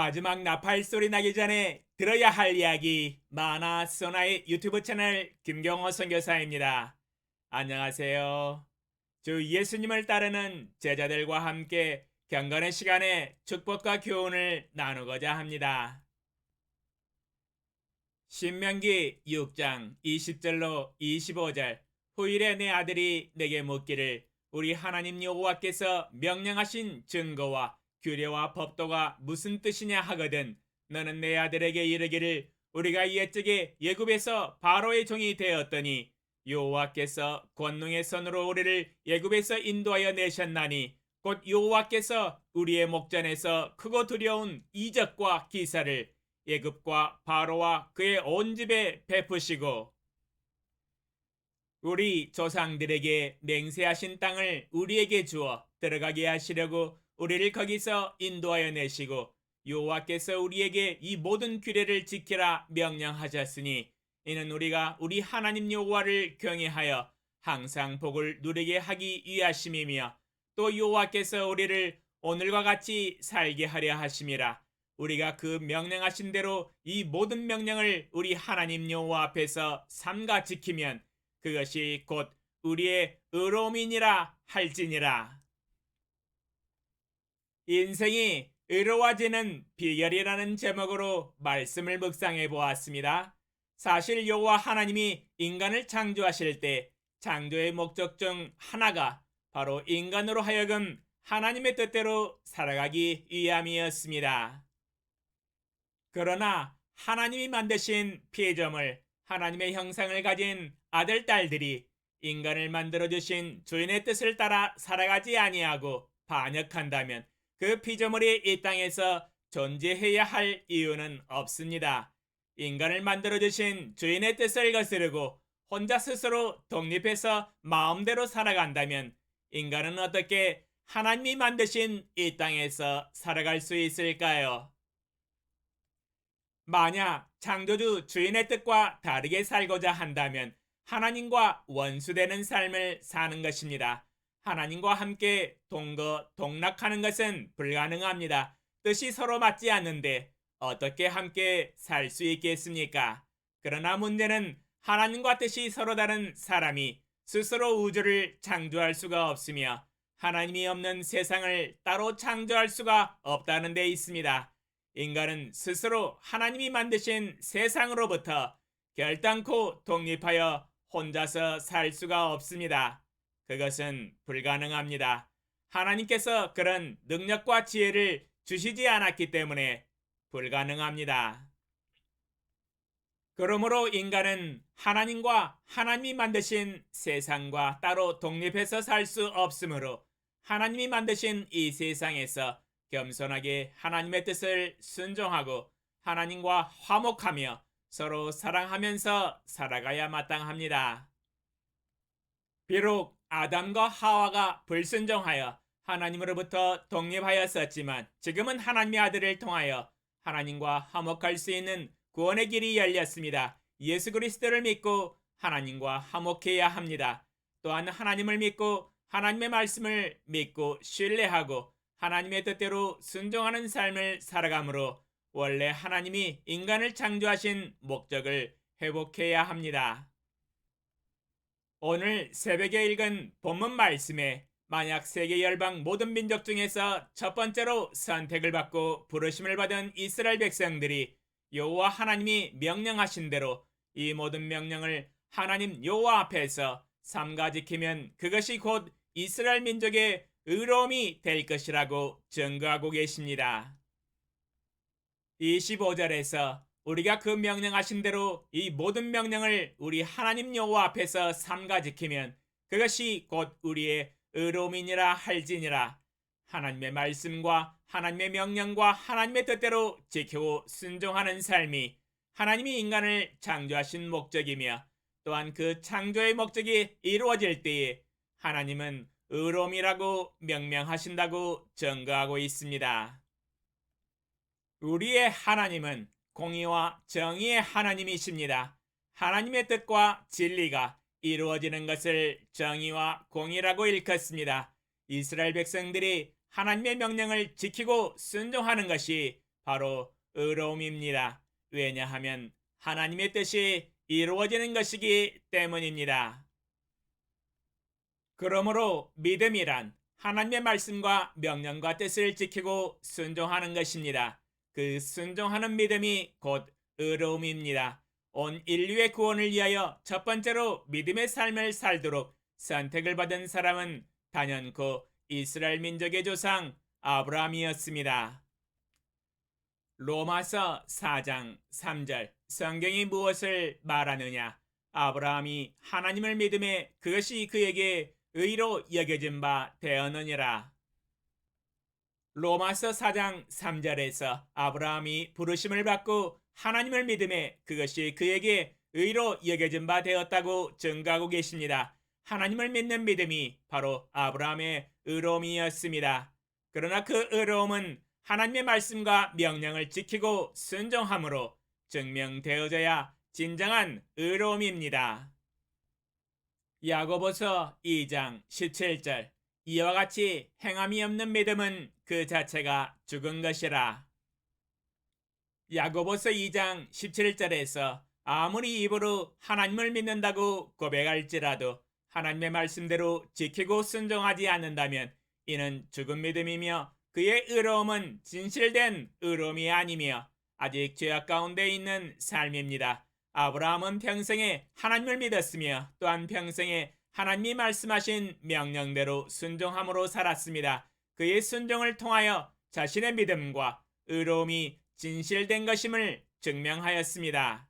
마지막 나팔 소리 나기 전에 들어야 할 이야기 마나 소나의 유튜브 채널 김경호 선교사입니다. 안녕하세요. 주 예수님을 따르는 제자들과 함께 경건의 시간에 축복과 교훈을 나누고자 합니다. 신명기 6장 20절로 25절. 후일에 내 아들이 내게 묻기를 우리 하나님 여호와께서 명령하신 증거와 규례와 법도가 무슨 뜻이냐 하거든 너는 내 아들에게 이르기를 우리가 옛적에 애굽에서 바로의 종이 되었더니 여호와께서 권능의 손으로 우리를 애굽에서 인도하여 내셨나니 곧 여호와께서 우리의 목전에서 크고 두려운 이적과 기사를 애굽과 바로와 그의 온 집에 베푸시고 우리 조상들에게 맹세하신 땅을 우리에게 주어 들어가게 하시려고 우리를 거기서 인도하여 내시고 여호와께서 우리에게 이 모든 규례를 지키라 명령하셨으니 이는 우리가 우리 하나님 여호와를 경외하여 항상 복을 누리게 하기 위하심이며 또 여호와께서 우리를 오늘과 같이 살게 하려 하심이라. 우리가 그 명령하신 대로 이 모든 명령을 우리 하나님 여호와 앞에서 삼가 지키면 그것이 곧 우리의 의로움이니라 할지니라. 인생이 의로워지는 비결이라는 제목으로 말씀을 묵상해 보았습니다. 사실 여호와 하나님이 인간을 창조하실 때 창조의 목적 중 하나가 바로 인간으로 하여금 하나님의 뜻대로 살아가기 위함이었습니다. 그러나 하나님이 만드신 피조물, 하나님의 형상을 가진 아들, 딸들이 인간을 만들어주신 주인의 뜻을 따라 살아가지 아니하고 반역한다면 그 피조물이 이 땅에서 존재해야 할 이유는 없습니다. 인간을 만들어주신 주인의 뜻을 거스르고 혼자 스스로 독립해서 마음대로 살아간다면 인간은 어떻게 하나님이 만드신 이 땅에서 살아갈 수 있을까요? 만약 창조주 주인의 뜻과 다르게 살고자 한다면 하나님과 원수되는 삶을 사는 것입니다. 하나님과 함께 동거동락하는 것은 불가능합니다. 뜻이 서로 맞지 않는데 어떻게 함께 살 수 있겠습니까? 그러나 문제는 하나님과 뜻이 서로 다른 사람이 스스로 우주를 창조할 수가 없으며 하나님이 없는 세상을 따로 창조할 수가 없다는 데 있습니다. 인간은 스스로 하나님이 만드신 세상으로부터 결단코 독립하여 혼자서 살 수가 없습니다. 그것은 불가능합니다. 하나님께서 그런 능력과 지혜를 주시지 않았기 때문에 불가능합니다. 그러므로 인간은 하나님과 하나님이 만드신 세상과 따로 독립해서 살 수 없으므로 하나님이 만드신 이 세상에서 겸손하게 하나님의 뜻을 순종하고 하나님과 화목하며 서로 사랑하면서 살아가야 마땅합니다. 비록 아담과 하와가 불순종하여 하나님으로부터 독립하였었지만 지금은 하나님의 아들을 통하여 하나님과 화목할 수 있는 구원의 길이 열렸습니다. 예수 그리스도를 믿고 하나님과 화목해야 합니다. 또한 하나님을 믿고 하나님의 말씀을 믿고 신뢰하고 하나님의 뜻대로 순종하는 삶을 살아가므로 원래 하나님이 인간을 창조하신 목적을 회복해야 합니다. 오늘 새벽에 읽은 본문 말씀에 만약 세계 열방 모든 민족 중에서 첫 번째로 선택을 받고 부르심을 받은 이스라엘 백성들이 여호와 하나님이 명령하신 대로 이 모든 명령을 하나님 여호와 앞에서 삼가 지키면 그것이 곧 이스라엘 민족의 의로움이 될 것이라고 증거하고 계십니다. 25절에서 우리가 그 명령하신 대로 이 모든 명령을 우리 하나님 여호와 앞에서 삼가 지키면 그것이 곧 우리의 의로움이니라 할지니라. 하나님의 말씀과 하나님의 명령과 하나님의 뜻대로 지키고 순종하는 삶이 하나님이 인간을 창조하신 목적이며 또한 그 창조의 목적이 이루어질 때에 하나님은 의로움이라고 명명하신다고 증거하고 있습니다. 우리의 하나님은 공의와 정의의 하나님이십니다. 하나님의 뜻과 진리가 이루어지는 것을 정의와 공의라고 일컫습니다. 이스라엘 백성들이 하나님의 명령을 지키고 순종하는 것이 바로 의로움입니다. 왜냐하면 하나님의 뜻이 이루어지는 것이기 때문입니다. 그러므로 믿음이란 하나님의 말씀과 명령과 뜻을 지키고 순종하는 것입니다. 그 순종하는 믿음이 곧 의로움입니다. 온 인류의 구원을 위하여 첫 번째로 믿음의 삶을 살도록 선택을 받은 사람은 단연코 이스라엘 민족의 조상 아브라함이었습니다. 로마서 4장 3절 성경이 무엇을 말하느냐? 아브라함이 하나님을 믿음에 그것이 그에게 의로 여겨진 바 되었느니라. 로마서 4장 3절에서 아브라함이 부르심을 받고 하나님을 믿음에 그것이 그에게 의로 여겨진 바 되었다고 증거하고 계십니다. 하나님을 믿는 믿음이 바로 아브라함의 의로움이었습니다. 그러나 그 의로움은 하나님의 말씀과 명령을 지키고 순종함으로 증명되어져야 진정한 의로움입니다. 야고보서 2장 17절 이와 같이 행함이 없는 믿음은 그 자체가 죽은 것이라. 야고보서 2장 17절에서 아무리 입으로 하나님을 믿는다고 고백할지라도 하나님의 말씀대로 지키고 순종하지 않는다면 이는 죽은 믿음이며 그의 의로움은 진실된 의로움이 아니며 아직 죄악 가운데 있는 삶입니다. 아브라함은 평생에 하나님을 믿었으며 또한 평생에 하나님이 말씀하신 명령대로 순종함으로 살았습니다. 그의 순종을 통하여 자신의 믿음과 의로움이 진실된 것임을 증명하였습니다.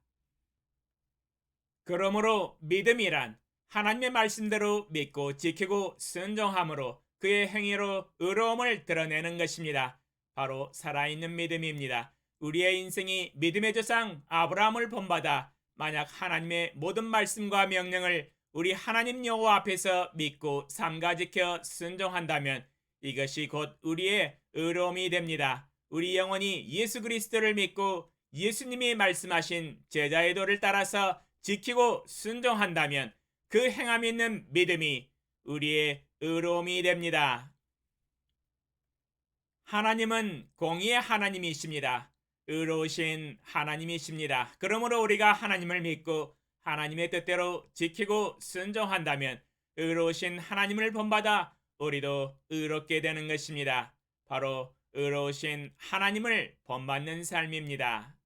그러므로 믿음이란 하나님의 말씀대로 믿고 지키고 순종함으로 그의 행위로 의로움을 드러내는 것입니다. 바로 살아있는 믿음입니다. 우리의 인생이 믿음의 조상 아브라함을 본받아 만약 하나님의 모든 말씀과 명령을 우리 하나님 여호와 앞에서 믿고 삼가 지켜 순종한다면 이것이 곧 우리의 의로움이 됩니다. 우리 영혼이 예수 그리스도를 믿고 예수님이 말씀하신 제자의 도를 따라서 지키고 순종한다면 그 행함 있는 믿음이 우리의 의로움이 됩니다. 하나님은 공의의 하나님이십니다. 의로우신 하나님이십니다. 그러므로 우리가 하나님을 믿고 하나님의 뜻대로 지키고 순종한다면 의로우신 하나님을 본받아 우리도 의롭게 되는 것입니다. 바로 의로우신 하나님을 본받는 삶입니다.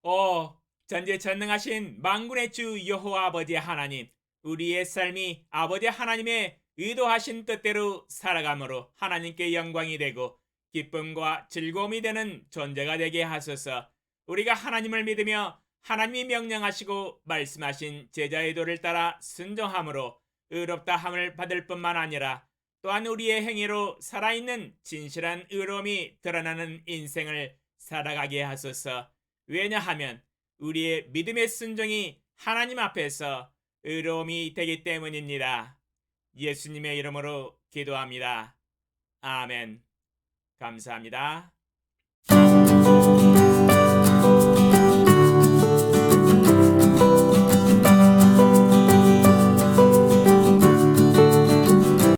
오 전지전능하신 만군의 주 여호와 아버지 하나님, 우리의 삶이 아버지 하나님의 의도하신 뜻대로 살아감으로 하나님께 영광이 되고 기쁨과 즐거움이 되는 존재가 되게 하소서. 우리가 하나님을 믿으며 하나님이 명령하시고 말씀하신 제자의 도를 따라 순종함으로 의롭다 함을 받을 뿐만 아니라 또한 우리의 행위로 살아있는 진실한 의로움이 드러나는 인생을 살아가게 하소서. 왜냐하면 우리의 믿음의 순종이 하나님 앞에서 의로움이 되기 때문입니다. 예수님의 이름으로 기도합니다. 아멘. 감사합니다.